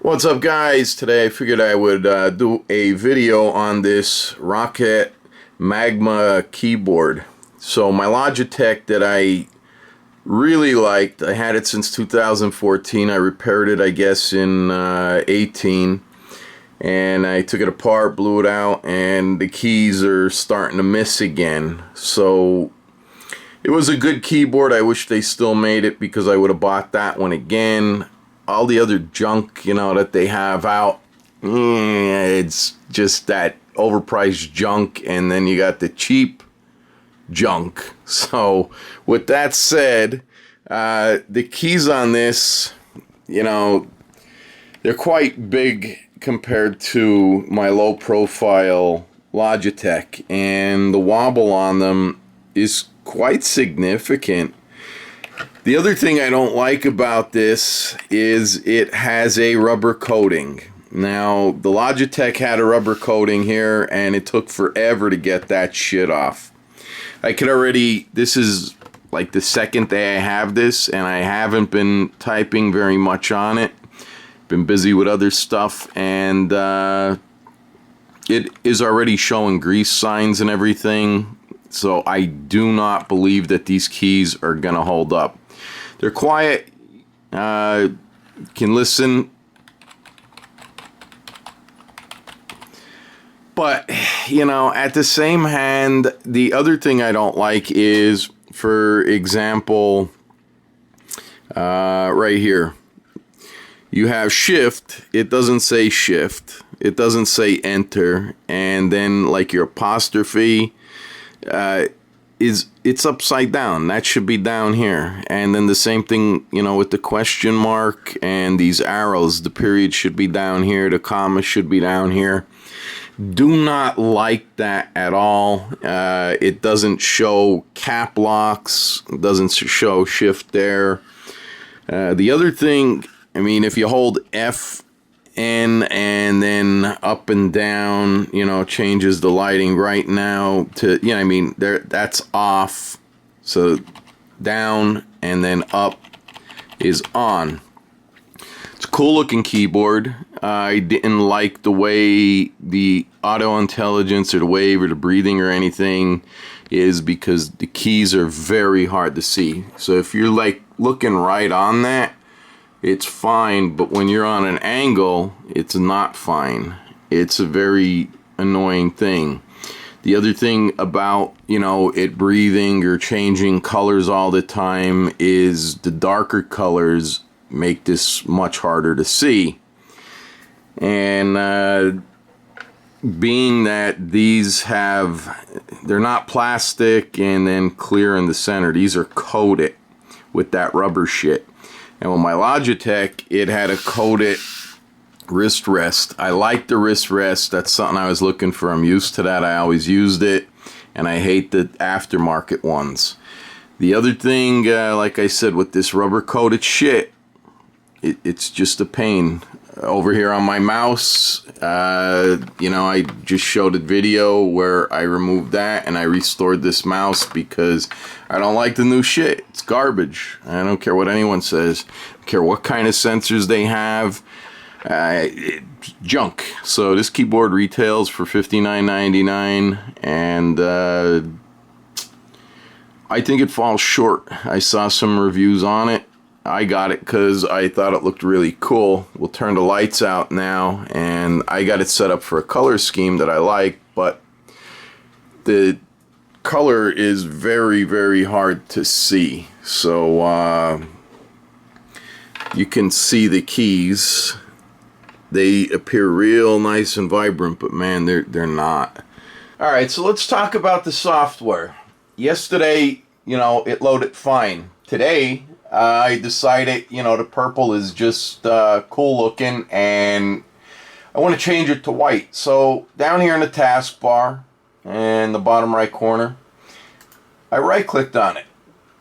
What's up, guys? Today I figured I would do a video on this Roccat Magma keyboard. So my Logitech that I really liked, I had it since 2014. I repaired it, I guess, in 18. And I took it apart, blew it out, and the keys are starting to miss again. So it was a good keyboard. I wish they still made it because I would have bought that one again. All the other junk, that they have out, it's just that overpriced junk, and then you got the cheap junk. So with that said, the keys on this, they're quite big compared to my low profile Logitech, and the wobble on them is quite significant. The other thing I don't like about this is it has a rubber coating. Now, the Logitech had a rubber coating here, and it took forever to get that shit off. This is like the second day I have this, and I haven't been typing very much on it. Been busy with other stuff, and it is already showing grease signs and everything. So I do not believe that these keys are going to hold up. They're quiet, can listen, but, at the same hand, the other thing I don't like is, for example, right here, you have shift, it doesn't say shift, it doesn't say enter, and then like your apostrophe, it's upside down. That should be down here. And then the same thing, with the question mark and these arrows, the period should be down here, the comma should be down here. Do not like that at all. It doesn't show cap locks, it doesn't show shift there. The other thing, if you hold F N and then up and down, changes the lighting. Right now to, that's off. So down and then up is on. It's a cool looking keyboard. I didn't like the way the auto intelligence or the wave or the breathing or anything is, because the keys are very hard to see. So if you're like looking right on that, it's fine, but when you're on an angle, it's not fine. It's a very annoying thing. The other thing about, it breathing or changing colors all the time is the darker colors make this much harder to see. And being that they're not plastic and then clear in the center, these are coated with that rubber shit. And with my Logitech, it had a coated wrist rest. I like the wrist rest. That's something I was looking for. I'm used to that. I always used it. And I hate the aftermarket ones. The other thing, like I said, with this rubber coated shit, it's just a pain. Over here on my mouse, I just showed a video where I removed that and I restored this mouse because I don't like the new shit. It's garbage. I don't care what anyone says. I don't care what kind of sensors they have. It's junk. So this keyboard retails for $59.99, and I think it falls short. I saw some reviews on it. I got it because I thought it looked really cool. We'll turn the lights out now, and I got it set up for a color scheme that I like, but the color is very, very hard to see. So you can see the keys. They appear real nice and vibrant, but man, they're not. Alright, so let's talk about the software. Yesterday, it loaded fine. Today, I decided, the purple is just cool looking, and I want to change it to white. So down here in the taskbar, in the bottom right corner, I right-clicked on it.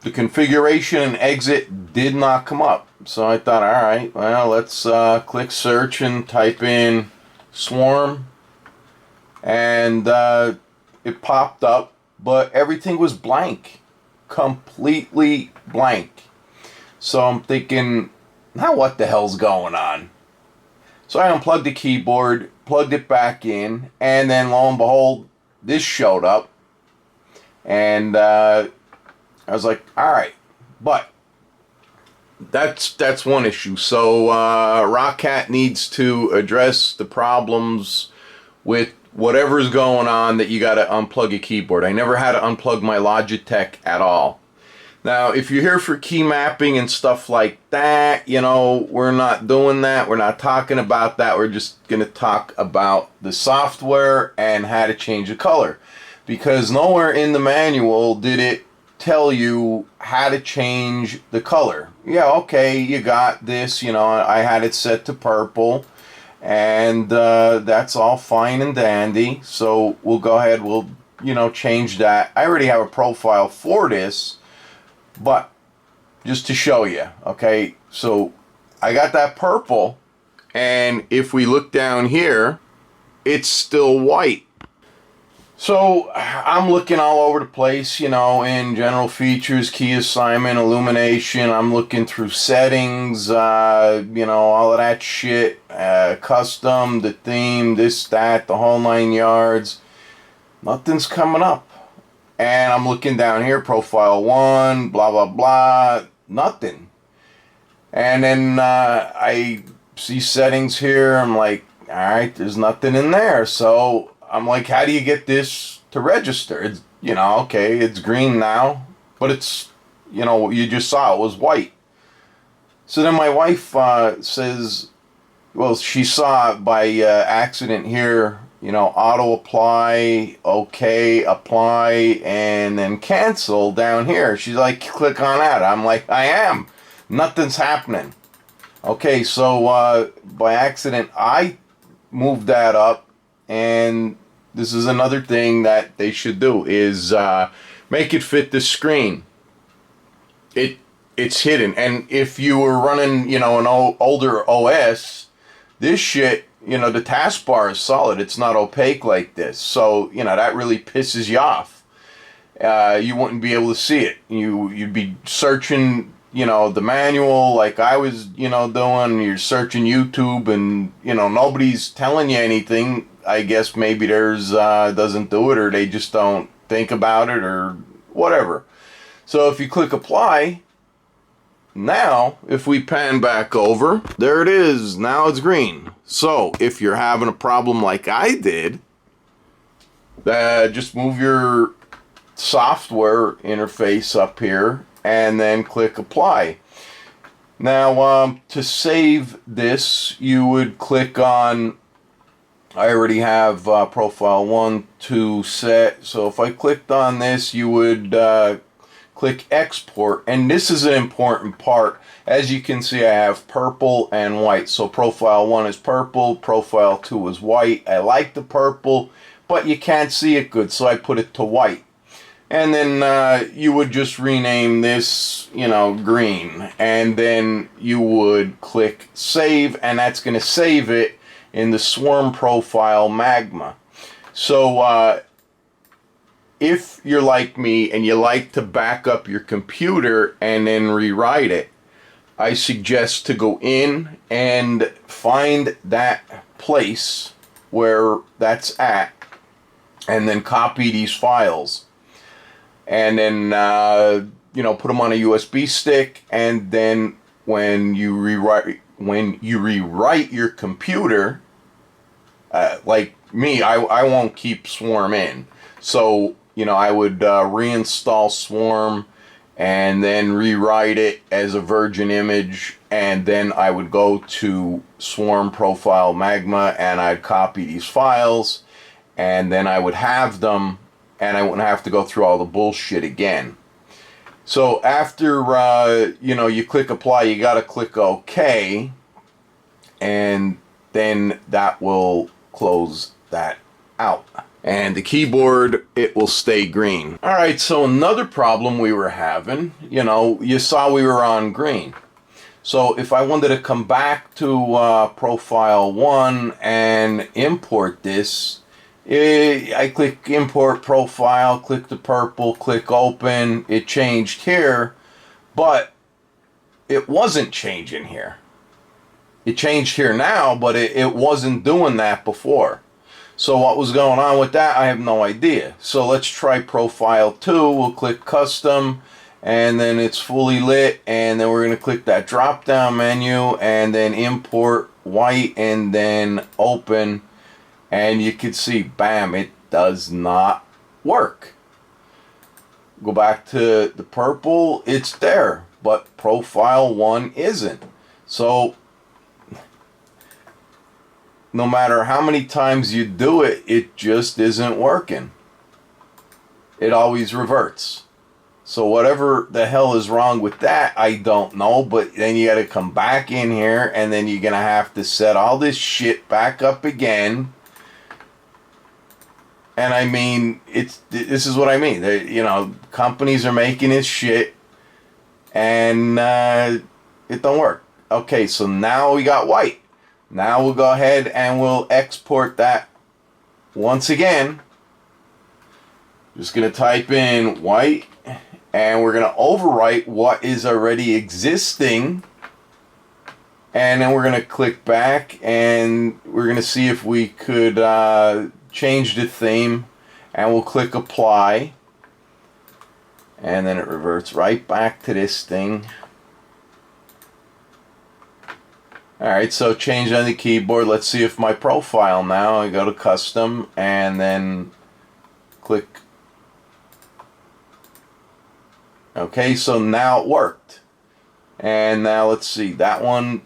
The configuration and exit did not come up. So I thought, alright, well, let's click search and type in Swarm. And it popped up, but everything was blank. Completely blank. So I'm thinking, now what the hell's going on? So I unplugged the keyboard, plugged it back in, and then lo and behold, this showed up. And I was like, all right, but that's one issue. So Roccat needs to address the problems with whatever's going on that you got to unplug a keyboard. I never had to unplug my Logitech at all. Now, if you're here for key mapping and stuff like that, you know, we're not doing that. We're not talking about that. We're just going to talk about the software and how to change the color. Because nowhere in the manual did it tell you how to change the color. Yeah, okay, you got this, you know, I had it set to purple. And that's all fine and dandy. So we'll go ahead, we'll, you know, change that. I already have a profile for this. But just to show you, okay, so I got that purple, and if we look down here, it's still white. So I'm looking all over the place, you know, in general features, key assignment, illumination. I'm looking through settings, you know, all of that shit, custom, the theme, this, that, the whole 9 yards. Nothing's coming up. And I'm looking down here, profile 1, blah, blah, blah, nothing. And then I see settings here. I'm like, all right, there's nothing in there. So I'm like, how do you get this to register? It's, you know, okay, it's green now, but it's, you know, you just saw it was white. So then my wife says, well, she saw it by accident here, you know, auto apply, okay, apply, and then cancel down here. She's like, click on that. I'm like, I am. Nothing's happening. Okay, so by accident, I moved that up, and this is another thing that they should do, is make it fit the screen. It's hidden. And if you were running, you know, an older OS, this shit, you know, the taskbar is solid. It's not opaque like this. So, you know, that really pisses you off. You wouldn't be able to see it. You'd be searching, you know, the manual like I was, you know, doing. You're searching YouTube and, you know, nobody's telling you anything. I guess maybe theirs doesn't do it, or they just don't think about it, or whatever. So if you click apply, now, if we pan back over, there it is. Now it's green. So, if you're having a problem like I did, just move your software interface up here and then click apply. Now, to save this, you would click on, I already have profile 1 to set. So, if I clicked on this, you would click export, and this is an important part. As you can see, I have purple and white. So profile 1 is purple, profile 2 is white. I like the purple, but you can't see it good, so I put it to white. And then you would just rename this, you know, green, and then you would click save, and that's going to save it in the Swarm Profile Magma. So if you're like me and you like to back up your computer and then rewrite it, I suggest to go in and find that place where that's at, and then copy these files, and then you know, put them on a USB stick. And then when you rewrite your computer, like me, I won't keep Swarm in. So, you know, I would reinstall Swarm and then rewrite it as a virgin image, and then I would go to Swarm Profile Magma and I'd copy these files, and then I would have them, and I wouldn't have to go through all the bullshit again. So after you know, you click apply, you got to click OK, and then that will close that out. And the keyboard, it will stay green. All right, so another problem we were having, you know, you saw we were on green. So if I wanted to come back to profile 1 and import this, I click import profile, click the purple, click open. It changed here, but it wasn't changing here. It changed here now, but it wasn't doing that before. So what was going on with that, I have no idea. So let's try profile 2. We'll click custom, and then it's fully lit, and then we're going to click that drop down menu and then import white and then open, and you can see, bam, it does not work. Go back to the purple, it's there, but profile 1 isn't. So no matter how many times you do it, it just isn't working. It always reverts. So whatever the hell is wrong with that, I don't know. But then you got to come back in here, and then you're going to have to set all this shit back up again. And I mean, this is what I mean. You know, companies are making this shit, and it don't work. Okay, so now we got white. Now we'll go ahead and we'll export that once again. Just going to type in white, and we're going to overwrite what is already existing. And then we're going to click back, and we're going to see if we could change the theme, and we'll click apply, and then it reverts right back to this thing. Alright, so change on the keyboard. Let's see if my profile now, I go to custom and then click. Okay, so now it worked. And now let's see, that one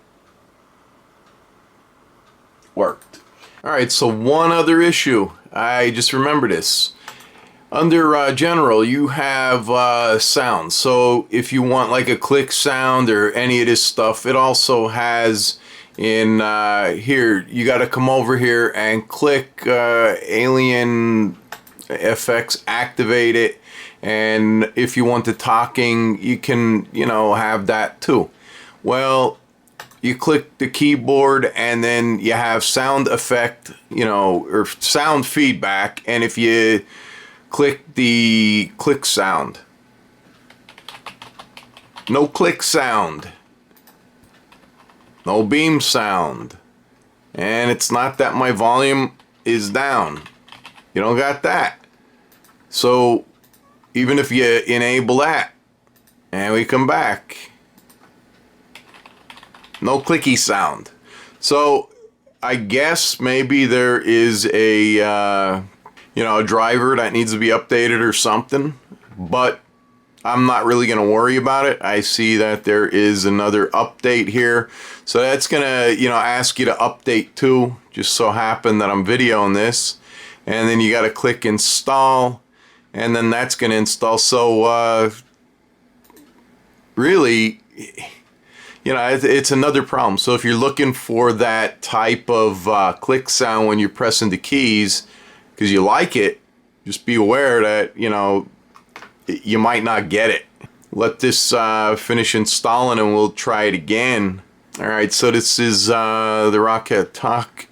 worked. Alright, so one other issue. I just remembered this. Under general, you have sound. So if you want like a click sound or any of this stuff, it also has in here, you got to come over here and click Alien FX, activate it. And if you want the talking, you can, you know, have that too. Well, you click the keyboard, and then you have sound effect, you know, or sound feedback. And if you click the click sound, no click sound, no beam sound, and it's not that my volume is down. You don't got that. So even if you enable that, and we come back, no clicky sound. So I guess maybe there is a you know, a driver that needs to be updated or something, but I'm not really going to worry about it. I see that there is another update here, so that's going to, you know, ask you to update too. Just so happen that I'm videoing this, and then you got to click install, and then that's going to install. So really, you know, it's another problem. So if you're looking for that type of click sound when you're pressing the keys, because you like it, just be aware that, you know, you might not get it. Let this finish installing, and we'll try it again. Alright, so this is the Roccat Talk.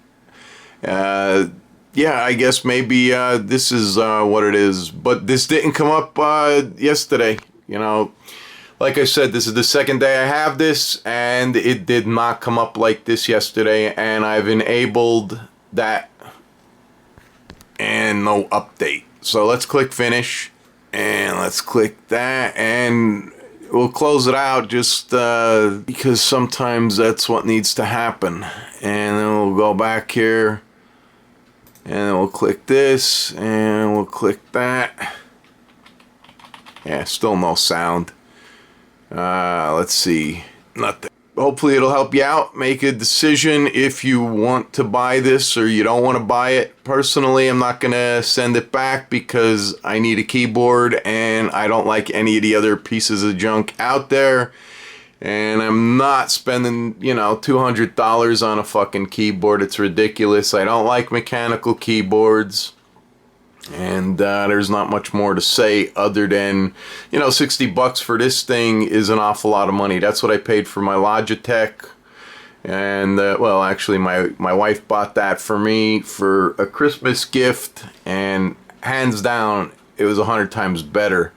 Yeah, I guess maybe this is what it is. But this didn't come up yesterday. You know, like I said, this is the second day I have this, and it did not come up like this yesterday. And I've enabled that, and no update. So let's click finish, and let's click that, and we'll close it out just because sometimes that's what needs to happen. And then we'll go back here, and then we'll click this, and we'll click that. Yeah, still no sound. Let's see, nothing. Hopefully it'll help you out. Make a decision if you want to buy this or you don't want to buy it. Personally, I'm not going to send it back because I need a keyboard, and I don't like any of the other pieces of junk out there. And I'm not spending, you know, $200 on a fucking keyboard. It's ridiculous. I don't like mechanical keyboards. And there's not much more to say other than, you know, 60 bucks for this thing is an awful lot of money. That's what I paid for my Logitech. And well, actually my wife bought that for me for a Christmas gift, and hands down it was 100 times better